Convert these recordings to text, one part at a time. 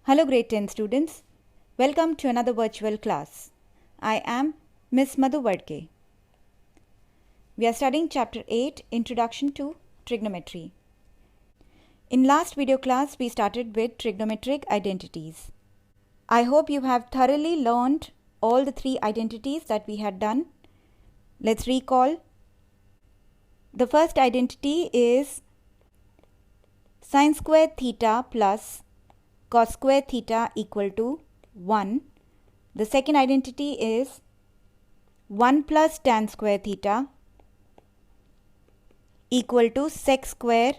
Hello grade 10 students. Welcome to another virtual class. I am Miss Madhu Vadke. We are studying chapter 8, Introduction to Trigonometry. In last video class we started with trigonometric identities. I hope you have thoroughly learned all the three identities that we had done. Let's recall. The first identity is sin square theta plus cos square theta equal to 1. The second identity is 1 plus tan square theta equal to sec square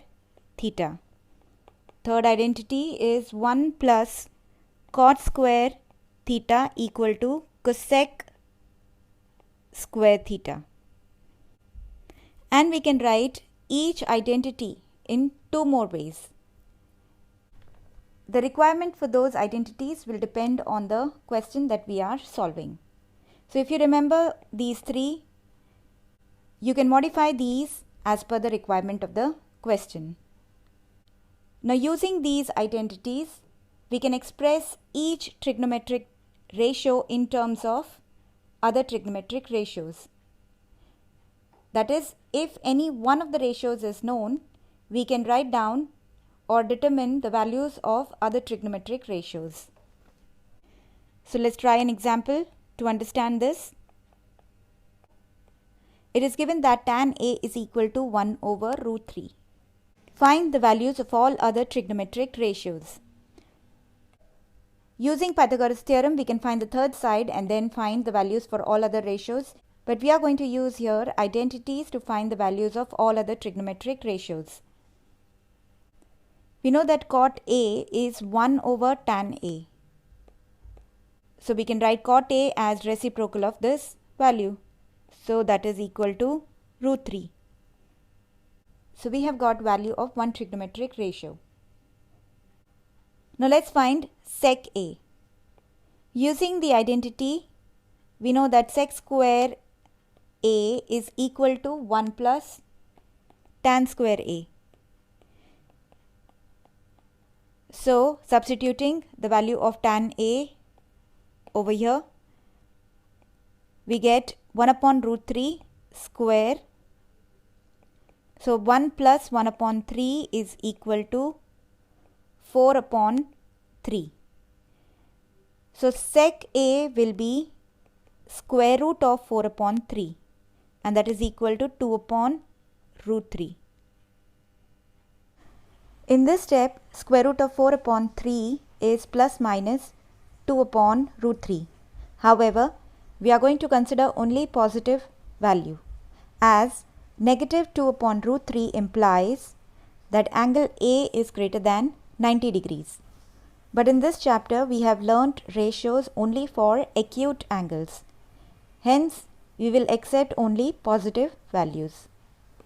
theta. Third identity is 1 plus cot square theta equal to cosec square theta. And we can write each identity in two more ways. The requirement for those identities will depend on the question that we are solving. So if you remember these three, you can modify these as per the requirement of the question. Now using these identities, we can express each trigonometric ratio in terms of other trigonometric ratios. That is, if any one of the ratios is known, we can write down or determine the values of other trigonometric ratios. So let's try an example to understand this. It is given that tan A is equal to 1 over root 3. Find the values of all other trigonometric ratios. Using Pythagoras theorem, we can find the third side and then find the values for all other ratios. But we are going to use here identities to find the values of all other trigonometric ratios. We know that cot A is 1 over tan A. So we can write cot A as reciprocal of this value. So that is equal to root 3. So we have got value of one trigonometric ratio. Now let's find sec A. Using the identity, we know that sec square A is equal to 1 plus tan square A. So substituting the value of tan A over here, we get 1 upon root 3 square. So 1 plus 1 upon 3 is equal to 4 upon 3. So sec A will be square root of 4 upon 3, and that is equal to 2 upon root 3. In this step, square root of 4 upon 3 is plus minus 2 upon root 3. However, we are going to consider only positive value, as negative 2 upon root 3 implies that angle A is greater than 90 degrees. But in this chapter, we have learnt ratios only for acute angles. Hence, we will accept only positive values.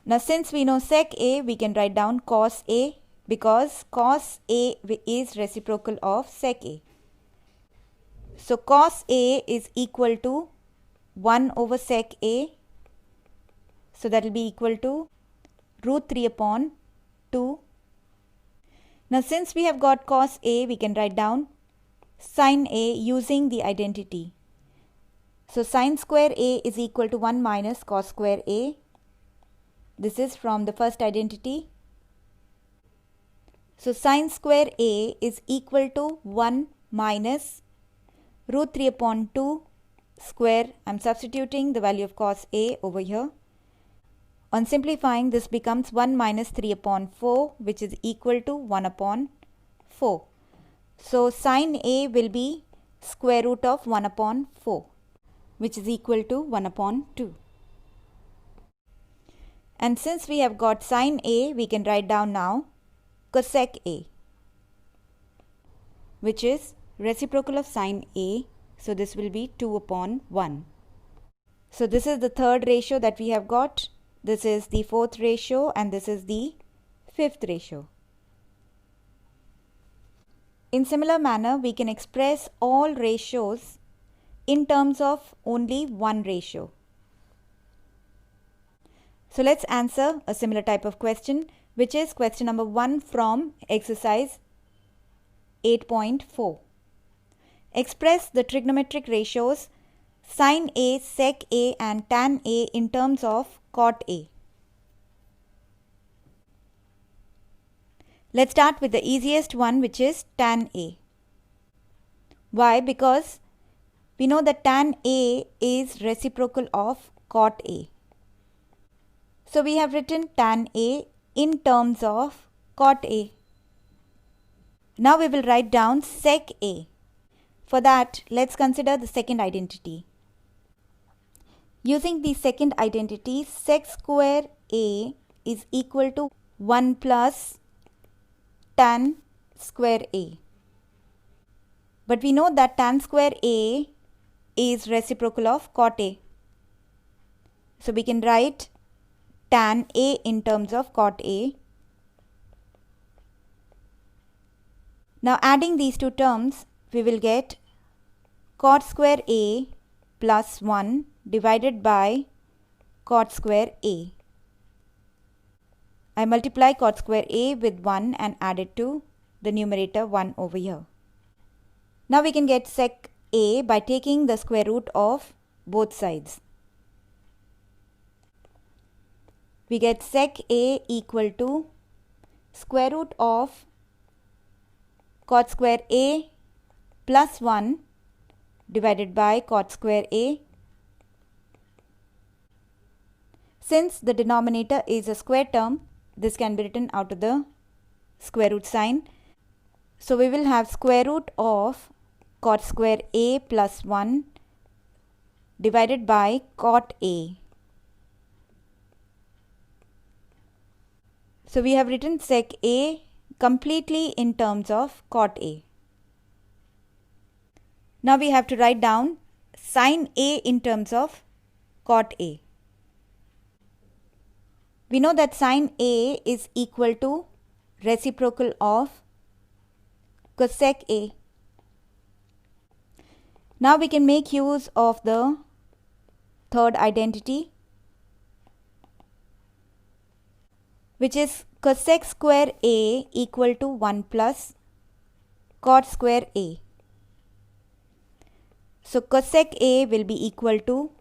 Now, since we know sec A, we can write down cos A, because cos A is reciprocal of sec A. So cos A is equal to 1 over sec A. So that will be equal to root 3 upon 2. Now since we have got cos A, we can write down sin A using the identity. So sin square A is equal to 1 minus cos square A. This is from the first identity. So sin square A is equal to 1 minus root 3 upon 2 square. I am substituting the value of cos A over here. On simplifying, this becomes 1 minus 3 upon 4, which is equal to 1 upon 4. So sin A will be square root of 1 upon 4, which is equal to 1 upon 2. And since we have got sin A, we can write down now cosec A, which is reciprocal of sin A. So this will be 2 upon 1. So this is the third ratio that we have got. This is the fourth ratio and this is the fifth ratio. In similar manner, we can express all ratios in terms of only one ratio. So let's answer a similar type of question, which is question number 1 from exercise 8.4. Express the trigonometric ratios sin A, sec A and tan A in terms of cot A. Let's start with the easiest one, which is tan A. Why? Because we know that tan A is reciprocal of cot A. So we have written tan A in terms of cot A. Now we will write down sec A. For that, let's consider the second identity. Using the second identity, sec square A is equal to 1 plus tan square A. But we know that tan square A is reciprocal of cot A. So we can write tan A in terms of cot A. Now adding these two terms, we will get cot square A plus 1 divided by cot square A. I multiply cot square A with 1 and add it to the numerator 1 over here. Now we can get sec A by taking the square root of both sides. We get sec A equal to square root of cot square A plus 1 divided by cot square A. Since the denominator is a square term, this can be written out of the square root sign. So we will have square root of cot square A plus 1 divided by cot A. So we have written sec A completely in terms of cot A. Now we have to write down sin A in terms of cot A. We know that sin A is equal to reciprocal of cosec A. Now we can make use of the third identity, which is cosec square A equal to 1 plus cot square A. So cosec A will be equal to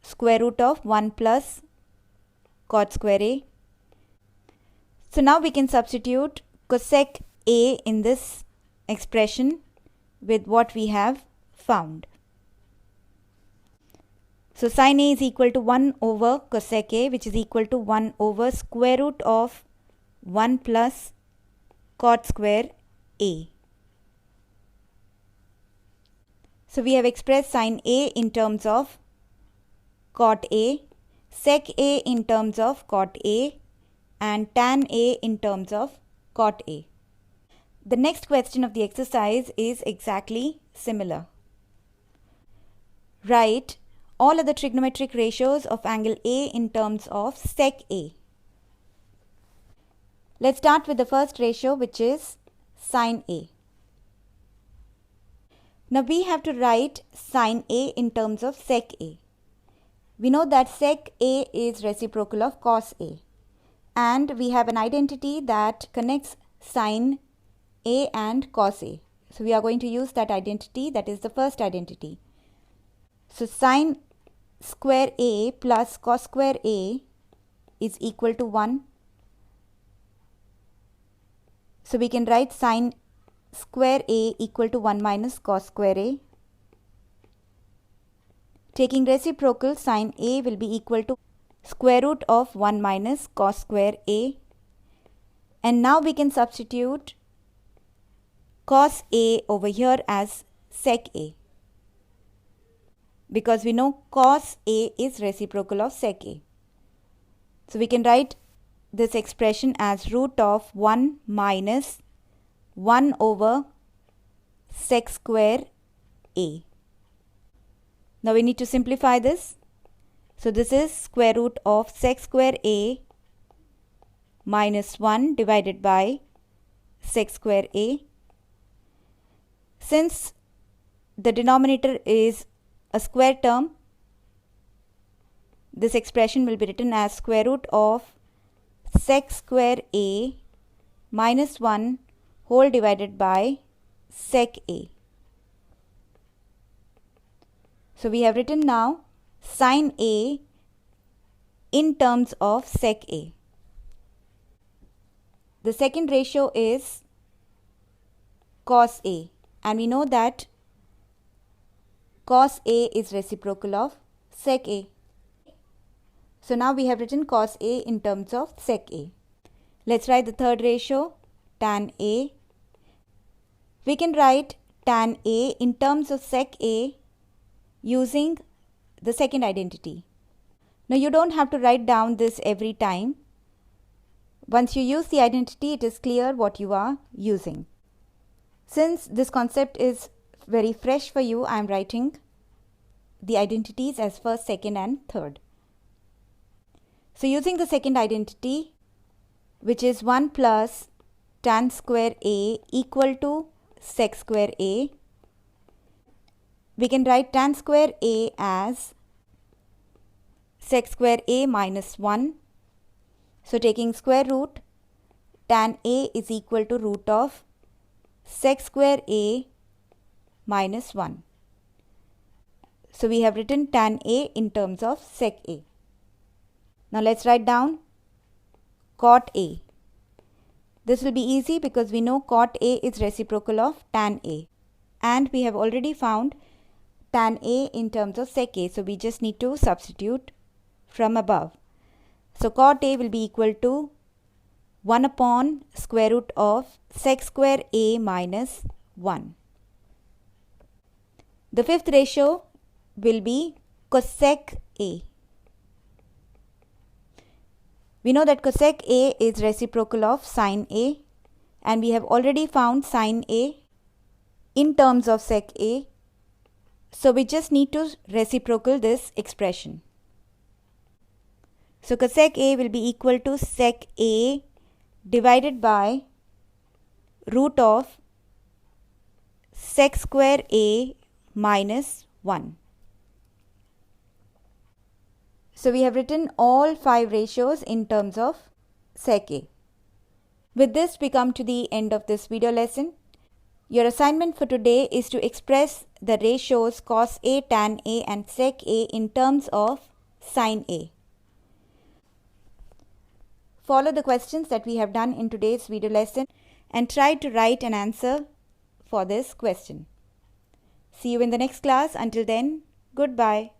square root of 1 plus cot square A. So now we can substitute cosec A in this expression with what we have found. So sin A is equal to 1 over cosec A, which is equal to 1 over square root of 1 plus cot square A. So we have expressed sin A in terms of cot A, sec A in terms of cot A, and tan A in terms of cot A. The next question of the exercise is exactly similar. Write all other trigonometric ratios of angle A in terms of sec A. Let's start with the first ratio, which is sin A. Now we have to write sin A in terms of sec A. We know that sec A is reciprocal of cos A, and we have an identity that connects sin A and cos A. So we are going to use that identity, that is the first identity. So sin square A plus cos square A is equal to 1. So we can write sin square A equal to 1 minus cos square A. Taking reciprocal, sin A will be equal to square root of 1 minus cos square A. And now we can substitute cos A over here as sec A, because we know cos A is reciprocal of sec A. So we can write this expression as root of 1 minus 1 over sec square A. Now we need to simplify this. So this is square root of sec square A minus 1 divided by sec square A. Since the denominator is a square term, this expression will be written as square root of sec square A minus 1 whole divided by sec A. So we have written now sin A in terms of sec A. The second ratio is cos A, and we know that cos A is reciprocal of sec A. So now we have written cos A in terms of sec A. Let's write the third ratio, tan A. We can write tan A in terms of sec A using the second identity. Now you don't have to write down this every time. Once you use the identity, it is clear what you are using. Since this concept is very fresh for you, I am writing the identities as first, second and third. So using the second identity, which is 1 plus tan square A equal to sec square A, we can write tan square A as sec square A minus 1. So taking square root, tan A is equal to root of sec square A minus 1. So we have written tan A in terms of sec A. Now let's write down cot A. This will be easy because we know cot A is reciprocal of tan A. And we have already found tan A in terms of sec A. So we just need to substitute from above. So cot A will be equal to 1 upon square root of sec square A minus 1. The fifth ratio will be cosec A. We know that cosec A is reciprocal of sin A, and we have already found sin A in terms of sec A. So we just need to reciprocal this expression. So cosec A will be equal to sec A divided by root of sec square A minus 1. So we have written all 5 ratios in terms of sec A. With this, we come to the end of this video lesson. Your assignment for today is to express the ratios cos A, tan A and sec A in terms of sin A. Follow the questions that we have done in today's video lesson and try to write an answer for this question. See you in the next class. Until then, goodbye.